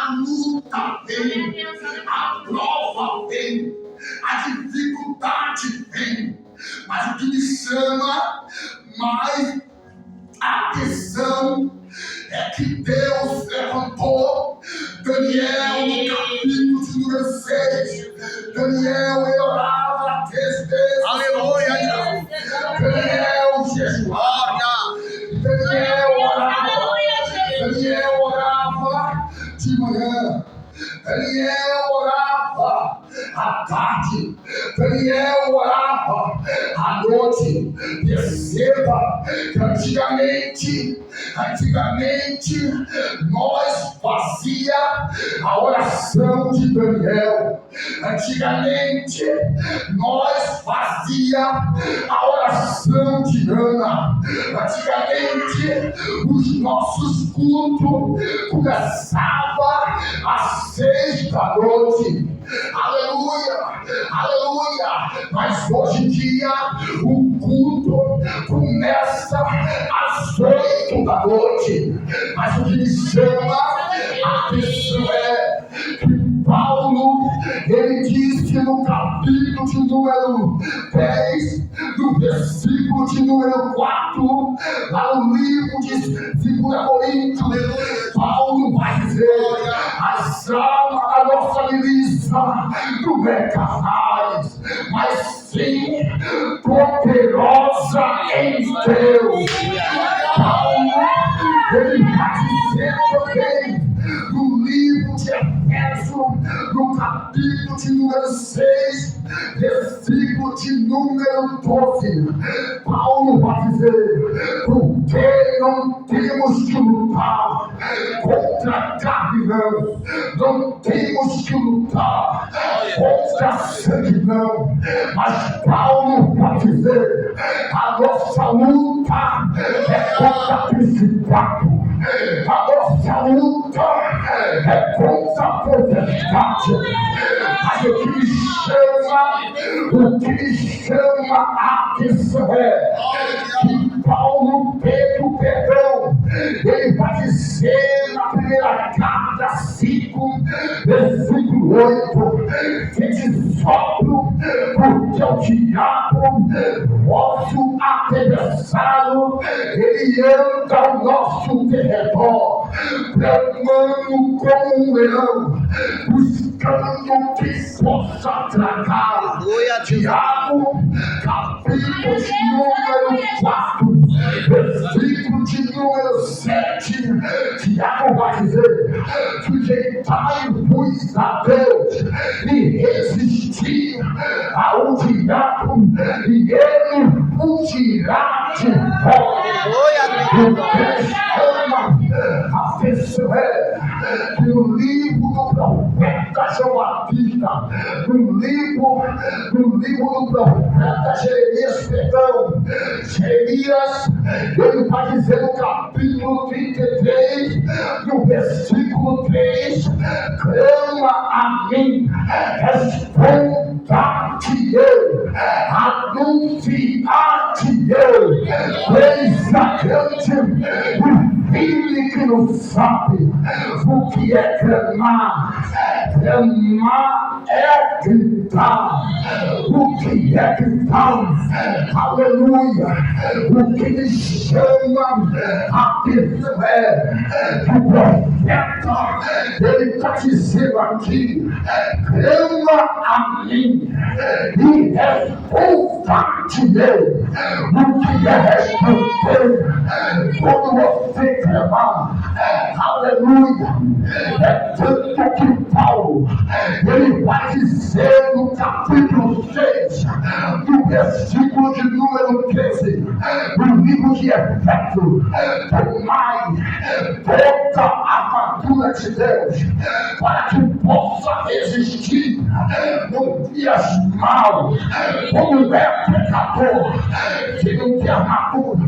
a luta vem, a prova vem, a dificuldade vem, mas o que me chama mais atenção é que Deus levantou Daniel no capítulo de número 6. Daniel orava 3 vezes. Aleluia! Daniel jejuava. Daniel orava de manhã. Daniel orava à tarde. Daniel orava à noite. Perceba que antigamente nós fazia a oração de Daniel. Antigamente nós fazia a oração de Ana. Antigamente os nossos cultos começavam às 6 da noite. Aleluia, aleluia. Mas hoje em dia o culto começa às 8 da noite. Mas o que me chama a atenção é que Paulo, ele disse no capítulo de número 10, no versículo de número 4, lá no livro de 2 Coríntios, Paulo vai dizer: as almas da nossa milícia não é carnais, mas sim poderosa em Deus. Paulo, ele vai dizer também no livro de Efésios, no capítulo de número 6, versículo de número 12, Paulo vai dizer: porque não temos que lutar contra a carne, não temos que lutar contra a sangue, não. Mas Paulo vai dizer: a nossa luta é contra a principado, a nossa luta é contra a potestade. Mas o que me chama a atenção é que Paulo pede o perdão. Ele vai dizer na primeira carta 5, versículo 8, que te sopro, porque o diabo, vosso adversário, ele anda ao nosso derredor, bramando como um leão, buscando que possa tragar. Tiago, capítulo de número 4, versículo de número 7, Tiago vai dizer: sujeitai-vos a Deus e resistir ao diabo, e ele fugirá de vós. O que chama a atenção é que no livro do profeta João Batista, no livro do profeta Jeremias, Jeremias, ele vai dizer no capítulo 33, no versículo 3, clama a mim, responda-te eu, anunciar-te eu, eis a grande filho que não sabe o que é clamar. Clamar é gritar. O que é gritar? Aleluia. O que me chama a atenção é que o profeta, ele está dizendo aqui: clama a mim e responda-te eu. O que é responder? Quando você clamar, aleluia, é tanto que Paulo, ele vai dizer no capítulo 6, no versículo de número 13, no livro de Efésios: tomai toda a armadura de Deus, para que possa resistir nos dias maus. Como é pecador que não tem armadura,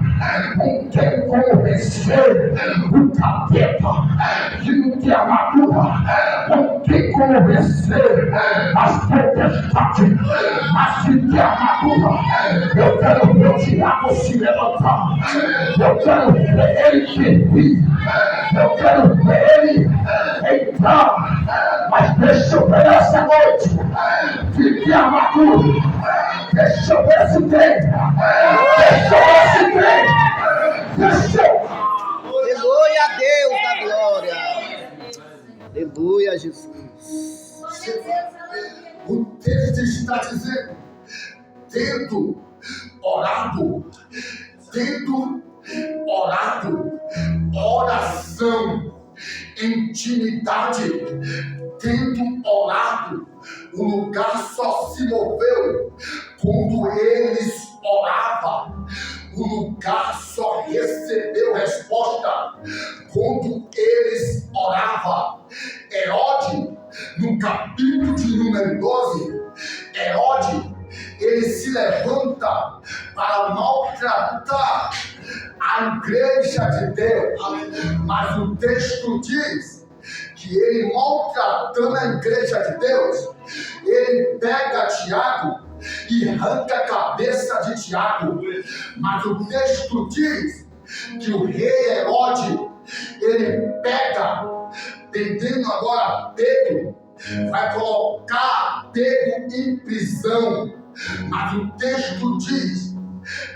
não tem como vencer o capeta, que não tem armadura, não tem como vencer as potestades. Mas se tem armadura, eu quero ver o diabo se levantar, eu quero ver ele servir, eu quero ver ele entrar, mas deixa eu ver essa noite. Fique amaduro. Deixa eu ver se tem. Deixa eu ver se tem. Deixa eu. Aleluia a Deus da glória. Aleluia, Jesus. O texto está dizendo, tendo orado, oração, intimidade, tendo orado, o lugar só se moveu quando eles oravam. O lugar só recebeu resposta quando eles oravam. Herodes, no capítulo de número 12, Herodes, ele se levanta para maltratar a igreja de Deus. Mas o texto diz que ele, maltratando a igreja de Deus, ele pega Tiago e arranca a cabeça de Tiago. Mas o texto diz que o rei Herodes, ele pega, entendendo agora Pedro, vai colocar Pedro em prisão. Mas o texto diz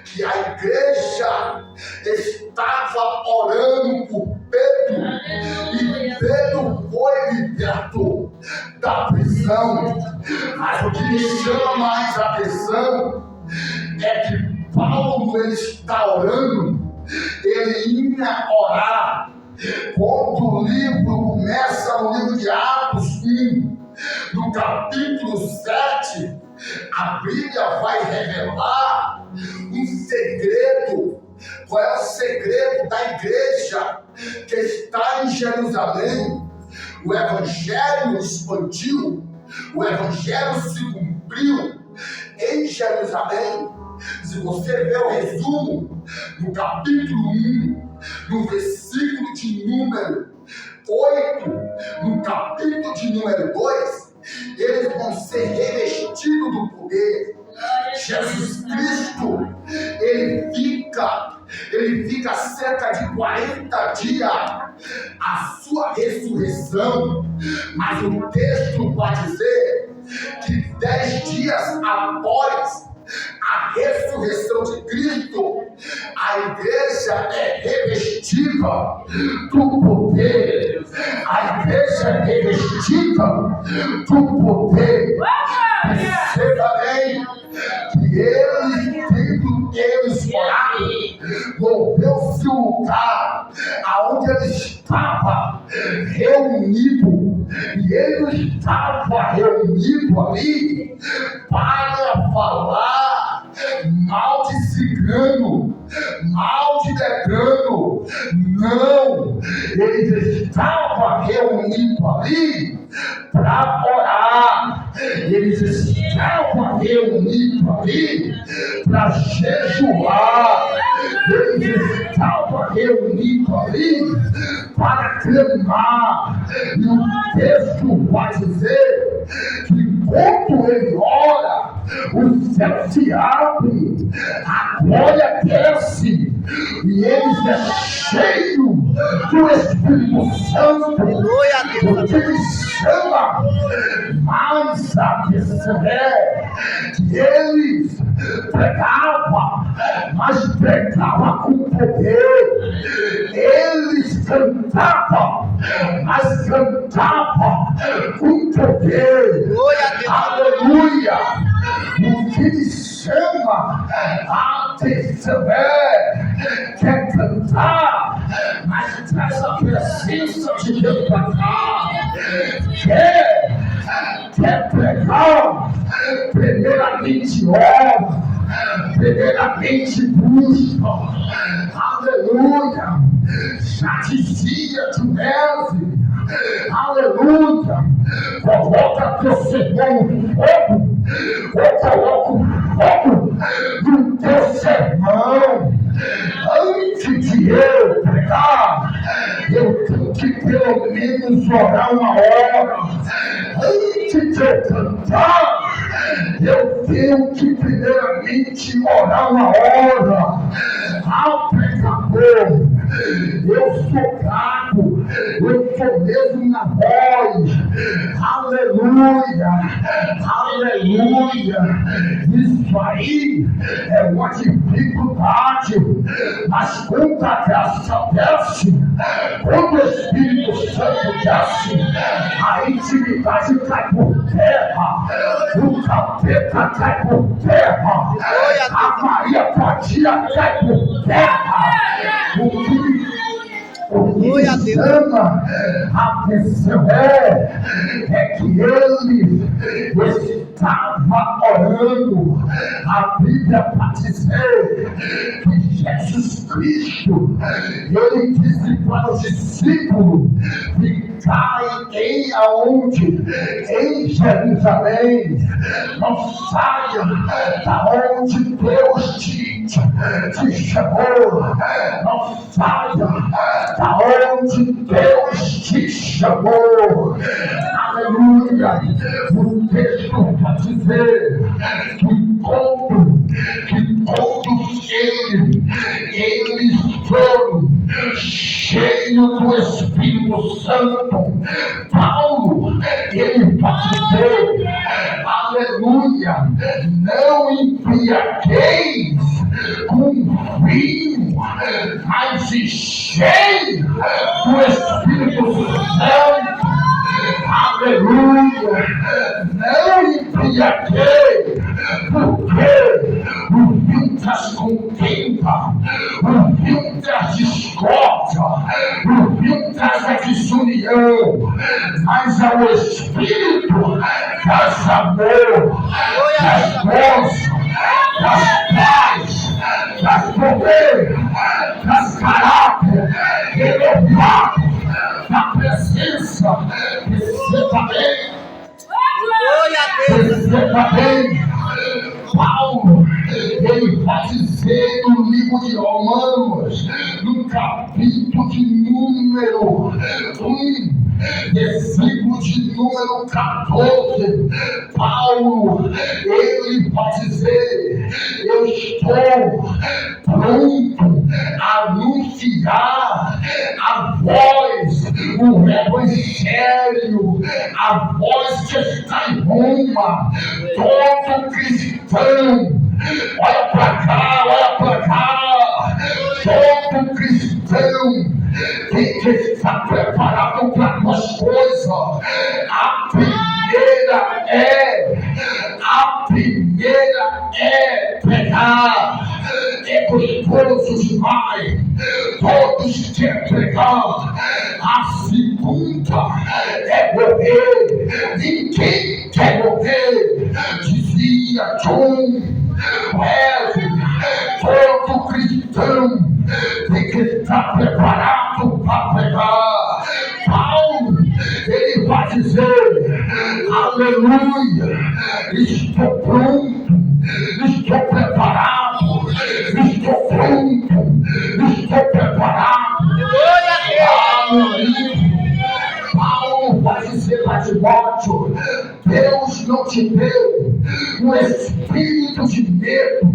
que a igreja estava orando por Pedro e Pedro foi liberto da prisão. Mas o que me chama mais a atenção é que Paulo, ele está orando, ele ia orar. Quando o livro começa, no livro de Atos 1, no capítulo 7, a Bíblia vai revelar um segredo. Qual é o segredo da igreja que está em Jerusalém? O evangelho expandiu, o evangelho se cumpriu em Jerusalém. Se você ver o resumo no capítulo 1, no versículo de número 8, no capítulo de número 2, eles vão ser revestidos do poder. Jesus Cristo, ele fica cerca de 40 dias a sua ressurreição, mas o texto vai dizer que 10 dias após a ressurreição de Cristo, a igreja é revestida do poder. A igreja é revestida do poder. Perceba bem que eles oraram, moveu-se o lugar aonde ele estava reunido, e ele estava reunido ali para falar mal de cigano, mal de decano. Não, eles estavam reunidos ali para orar, eles estavam reunidos ali para jejuar, eles estavam reunidos ali para clamar. E o texto vai dizer que enquanto ele ora, o céu se abre, a glória desce, e eles é cheio do Espírito Santo. O que me chama mais a atenção é que eles pregavam, mas pregavam com poder. Eles cantavam, mas cantavam com poder. Aleluia! O que me chama a atenção é que é cantar, mas traz a presença de Deus para cá. Quer pregar, primeiramente ora, primeiramente busca. Aleluia! Já dizia de Wesley, aleluia! Coloca teu sermão no fogo, eu coloco fogo no teu sermão. Antes de eu pregar, eu tenho que pelo menos orar uma hora. Antes de eu cantar, eu tenho que primeiramente orar uma hora. Ao pregador, Eu sou fraco, eu sou mesmo na voz. Aleluia, aleluia. Isso aí é uma dificuldade, mas quando a graça desce, quando o Espírito Santo desce, a intimidade cai por terra, o capeta cai por terra, a Maria Patia cai por terra. O que me chama a atenção é que ele estava orando. A Bíblia vai dizer que Jesus Cristo, ele disse para os discípulos: ficai em aonde? Em Jerusalém. Não saia da onde Deus te chamou. Não saia da onde Deus te chamou. Aleluia. O texto vai dizer que todos eles foram cheios do Espírito Santo. Paulo, ele vai dizer, aleluia, não embriagueis com vinho, mas cheio do Espírito Santo. Aleluia, não embriaguei, porque o vinho traz contenta, o vinho traz discórdia, o vinho traz a desunião, mas ao Espírito traz amor, traz força, traz paz, traz poder, traz caráter elevado na presença. Receba bem. Receba bem. Paulo, ele vai dizer no livro de Romanos, no capítulo de número 1, versículo de número 14, Paulo, ele vai dizer: eu estou pronto a anunciar a voz, o evangelho, a voz que está em Roma. Todo cristão, olha para cá, todo cristão tem que estar preparado para duas coisas. A primeira é pregar. É gostoso demais, todos querem pregar. A segunda é morrer. Ninguém quer morrer, dizia John Wesley. Todo cristão tem que estar preparado para pregar. Paulo, ele vai dizer: aleluia, estou pronto, estou preparado, estou pronto, estou preparado. Aleluia. Paulo vai dizer para Timóteo: Deus não te deu um espírito de medo,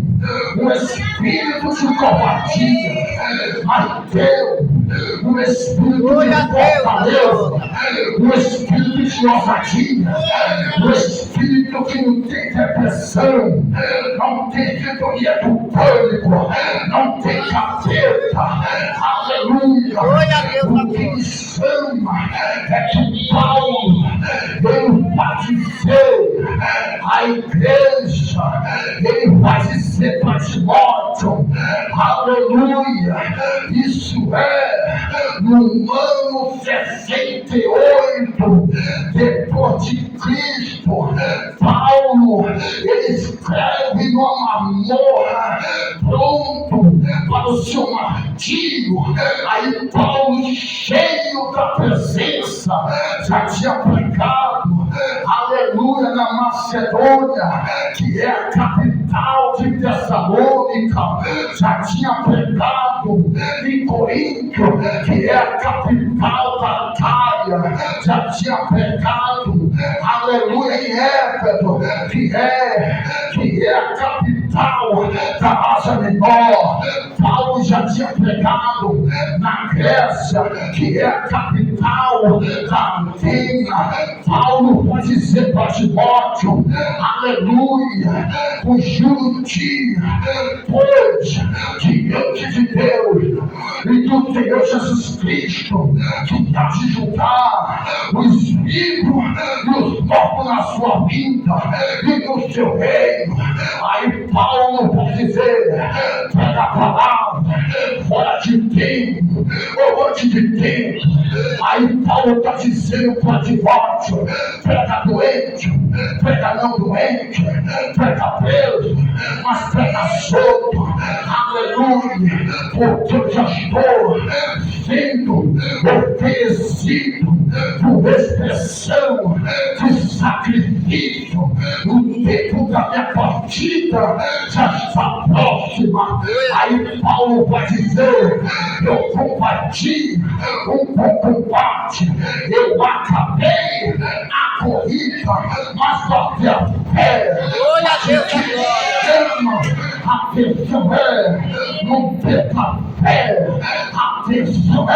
um espírito de covardia, mas deu um espírito de fortaleza, um espírito de ousadia, um espírito que não tem depressão, não tem sintonia do pânico, não tem capeta. Aleluia. O que me chama é que Paulo, ele vai dizer à igreja, ele vai dizer para Timóteo: aleluia, isso é no ano 68 depois de Cristo. Paulo, ele escreve numa mamorra, pronto para o seu martírio. Aí Paulo, cheio da presença, já tinha pregado, aleluia, na Macedônia, que é a capital de Tessalônica, já tinha pregado em Corinto, que é a capital da Acaia, já tinha pregado, aleluia, em Éfeso, que é a capital capital da Ásia Menor. Paulo já tinha pregado na Grécia, que é a capital da Atena. Paulo pode dizer para Timóteo, aleluia, o juro dia, pois diante de Deus e do Senhor Jesus Cristo, que há de julgar os vivos e os mortos na sua vida e no seu reino. Aí Paulo pode dizer, pega a palavra, fora de tempo ou antes de tempo. Aí Paulo está dizendo para Timóteo, prega doente, prega não doente, prega preso, mas prega solto, aleluia, porque eu já estou sendo oferecido por expressão de sacrifício. O tempo da minha partida já está próxima. Aí Paulo vai dizer, eu combati um bom combate, eu acabei a corrida, mas guardei a fé. Glória a Deus da glória. Atenção não perca fé. Atenção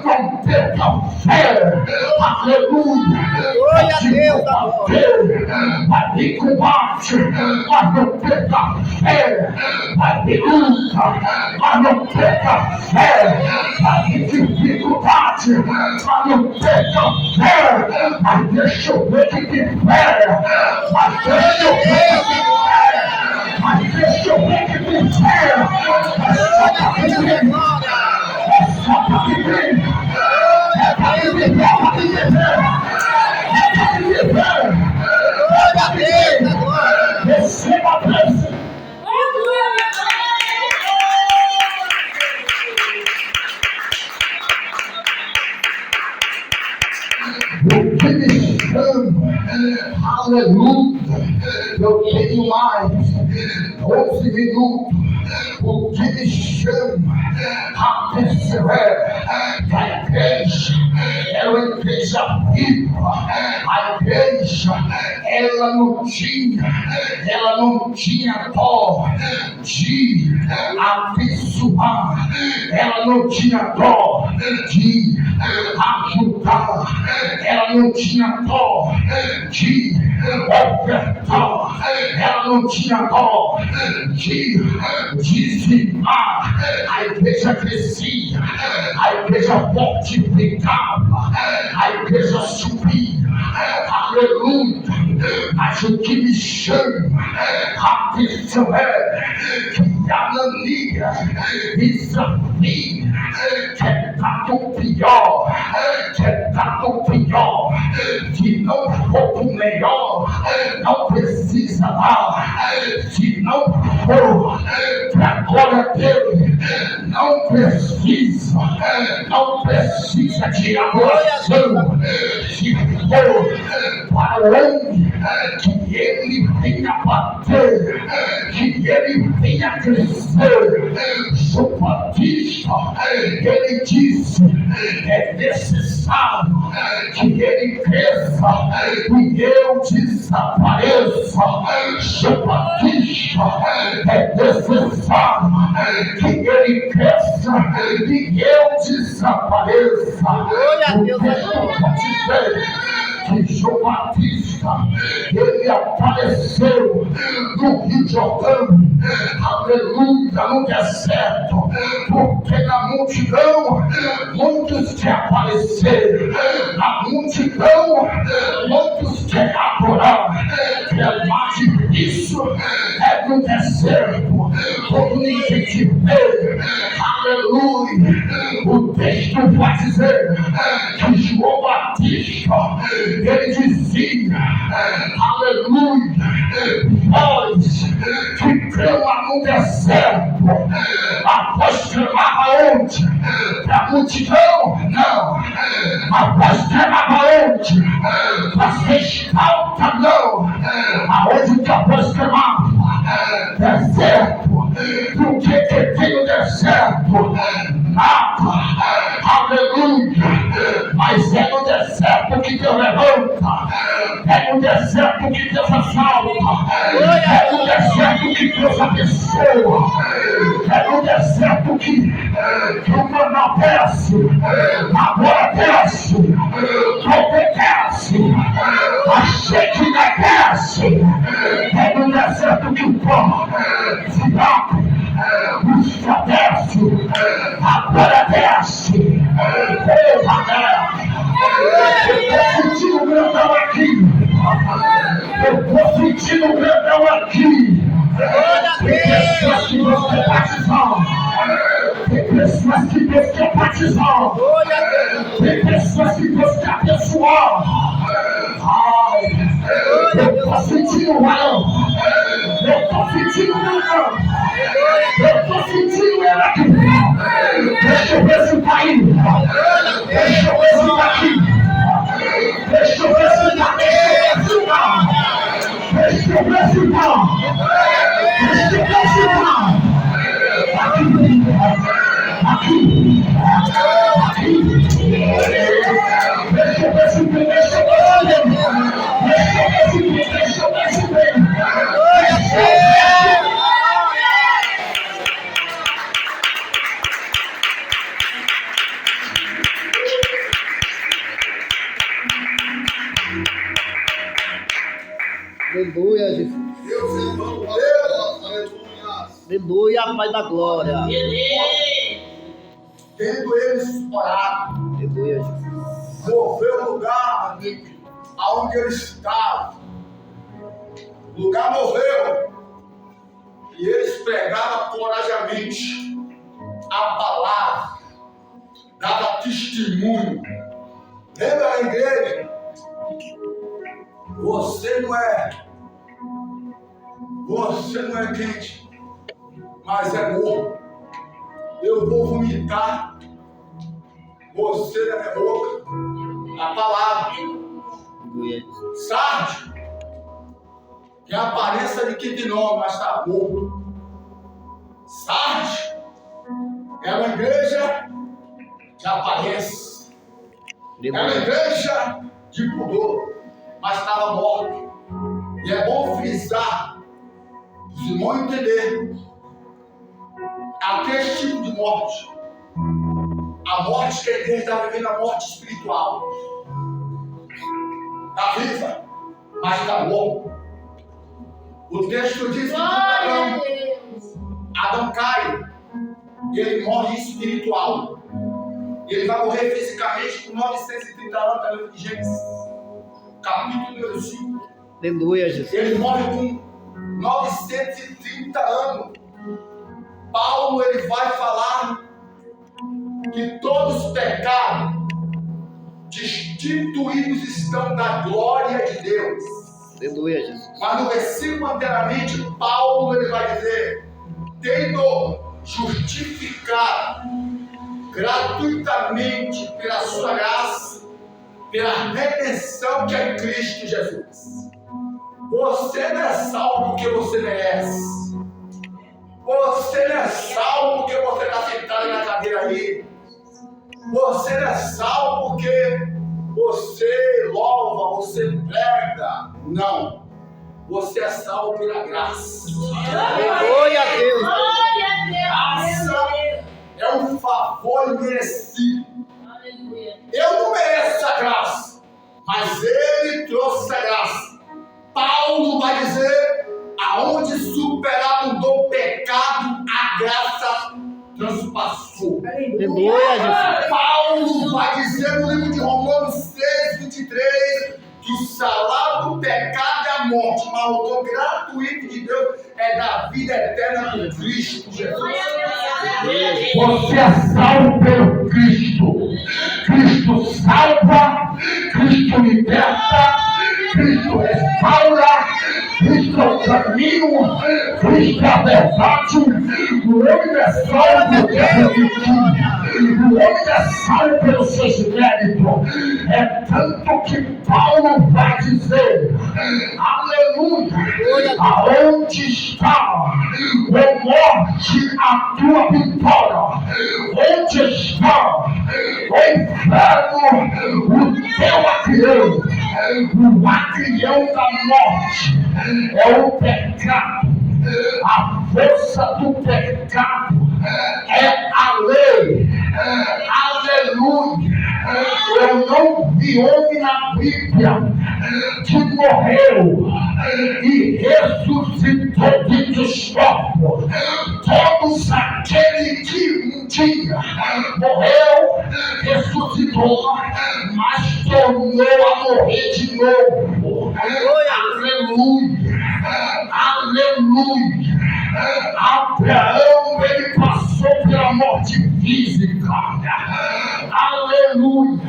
não perca fé. Aleluia. Glória a Deus da glória. Vai ter combate, mas não perca fé. Vai ter luta, mas não perca fé. Vai ter dificuldade, mas não perca fé. Mas deixa eu ver que tem fé. Mas deixa eu ver que tem fé. Mas deixa eu ver que tem fé. É só pra viver. É só pra viver. É pra viver. É pra viver. É pra viver. Glória a Deus da glória. Receba a bênção. O que me chama, aleluia, eu tenho mais 11 minutos. O que me chama a perceber que a igreja era uma igreja viva. A igreja, ela não tinha dó de abençoar, ela não tinha dó de ajudar, ela não tinha dó de ofertar, ela não tinha dó de dizimar. A igreja crescia, a igreja fortificava, a igreja subia, aleluia. Mas o que me chama a atenção é que Ananias e Safira, que é dado pior, se não for o melhor, não precisa lá. Se não for para a glória dele, não precisa de adoração. Se for para onde que ele venha bater, que ele venha crescer. João Batista, ele disse, é necessário que ele cresça e eu desapareça. João Batista, é necessário que ele cresça e eu desapareça. O texto vai dizer que João Batista, ele apareceu no Rio Jordão, aleluia, no deserto, porque na multidão muitos querem aparecer, na multidão muitos querem adorar, que é mais difícil é no deserto, quando ninguém te vê, aleluia. O texto vai dizer que João Batista, ele dizia, aleluia, nós que clama no deserto, a voz clamava onde? Para a multidão? Não, a voz clamava onde? Para as rescaltas? Não, aonde que a voz clamava? Deserto. Do que tem no deserto? Nada, aleluia, mas é no deserto deserto que Deus levanta. É no deserto que Deus assalta. É no deserto que Deus abençoa. É no deserto que o maná desce. Agora desce. Obedece. A sequidão desce. É no deserto que o pão se abre. O céu desce. Agora desce. Eu tô sentindo o grandão aqui. Eu tô sentindo o grandão aqui. Tem pessoas que Deus quer batizar. Tem pessoas que Deus quer batizar. Tem pessoas que Deus quer abençoar. Eu tô sentindo o grandão. Eu tô sentindo o grandão. Eu tô sentindo ele aqui. Deixa eu ver se tá aí. Deixa eu ver se tá aqui. Deixa eu ver se tá. Deixa eu ver se tá. Deixa eu ver se tá. Aqui. Aqui. Aqui. Deixa eu ver se tem. Deixa eu ver se tem. Deixa eu ver se tem. Deixa eu ver se tem. Aleluia, Jesus. Deus é bom, aleluia. Aleluia, Pai da glória. Tendo eles orado, Aleluia, Jesus. moveu o lugar aonde ele estava. O lugar moveu. E eles pregavam corajosamente a palavra, dava testemunho. Lembra da igreja? Você não é quente, mas é morno. Eu vou vomitar você na minha boca. A palavra. Sarde, tem a aparência de Quidinó, mas está morto. Sarde é uma igreja de aparência. É uma igreja de pudor, mas estava morto. E é bom frisar, os irmãos entenderem, aquele tipo de morte, a morte que a igreja está vivendo, a morte espiritual, está viva, mas está morto. O texto diz que Adão cai, e ele morre espiritual. Ele vai morrer fisicamente com 930 anos, da livro de Gênesis, capítulo número 5. Aleluia, Jesus. Ele morre com 930 anos. Paulo ele vai falar que todos os pecados destituídos estão da glória de Deus. Aleluia, Jesus. Mas no versículo anteriormente, Paulo ele vai dizer: tendo justificado gratuitamente pela sua graça, pela redenção que é em Cristo Jesus. Você não é salvo porque você merece. Você não é salvo porque você está sentado na cadeira aí. Você não é salvo porque você louva, você prega. Não. Você é salvo pela graça. Glória a Deus. Graça é um favor imerecido. Eu não mereço essa graça, mas Ele trouxe essa graça. Paulo vai dizer: aonde superabundou o pecado, a graça transpassou. Aleluia, Jesus. Paulo vai dizer no livro de Romanos 6:23 que o salário do pecado é a morte, mas o dom gratuito de Deus é da vida eterna por Cristo Jesus. Você é salvo pelo Cristo. Cristo salva, Cristo liberta, Cristo restaura, Cristo é o caminho, Cristo é a verdade. O homem é salvo porque é permitido. O homem é salvo pelos seus méritos. É tanto que Paulo vai dizer: aleluia, aonde está, ó morte, a tua vitória? Onde está o teu acrião, o acrião da morte é o pecado. A força do pecado é a lei. Aleluia. Eu não vi homem na Bíblia que morreu e ressuscitou de os corpos. Todos aqueles que um dia morreu, ressuscitou, mas tornou a morrer de novo. Aleluia. Aleluia. Abraão, ele passou pela morte física. Aleluia.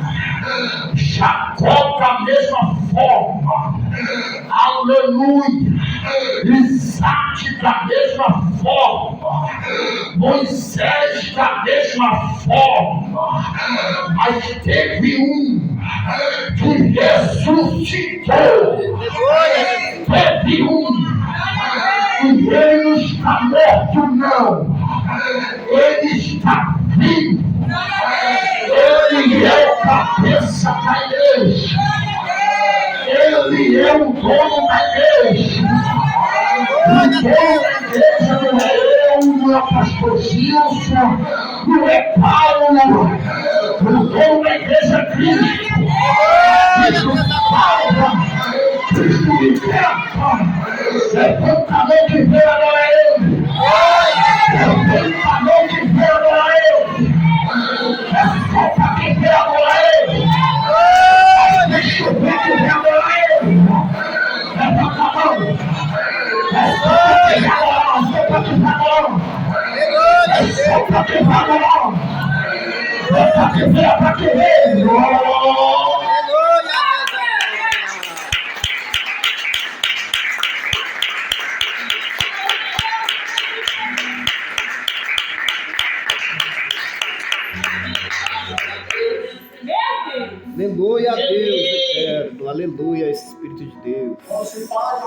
Jacó da mesma forma. Aleluia. Isaac da mesma forma. Moisés da mesma forma. Mas teve um que ressuscitou. Teve um. E ele não está morto, não. Ele está vivo. Ele é o cabeça da igreja. Ele é o dono da igreja. O dono da igreja não é eu, não é o pastor Gilson, não é Paulo. O dono da igreja é Cristo. Cristo salva. Cristo liberta. Levanta a mão que vem adorar ele. Levanta a mão que vem adorar ele. É só para quem vem adorar ele. Deixa eu ver quem vem adorar ele. Levanta a mão. É só para quem vem adorar. É só para quem vem adorar. É só para quem vem adorar. É para quem vem, é para quem vem. Aleluia a Deus eterno, aleluia Espírito de Deus. Quando se fala de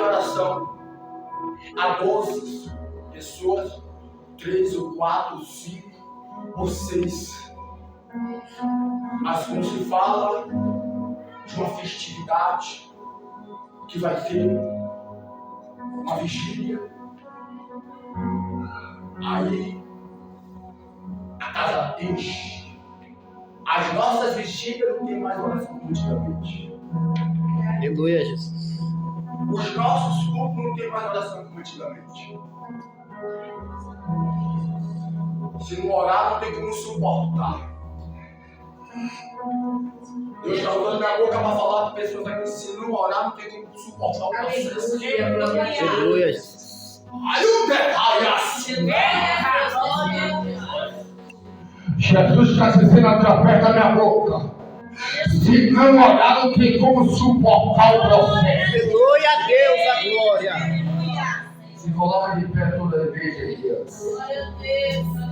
oração, há 12 pessoas, 3 ou 4, 5 ou 6. Mas quando se fala de uma festividade que vai ter uma vigília, aí a casa enche. As nossas vigílias não tem mais oração como antigamente. Aleluia, Jesus. Os nossos cultos não tem mais oração como antigamente. Se não orar, não tem como suportar. Deus está usando minha boca para falar de pessoas aqui. Se não orar, não tem como suportar o processo. Aleluia, Jesus. Jesus está dizendo através da minha boca. Se não orar, não tem como suportar o processo. Aleluia a Deus, a glória. Se coloca de pé toda a igreja aí. Glória a Deus.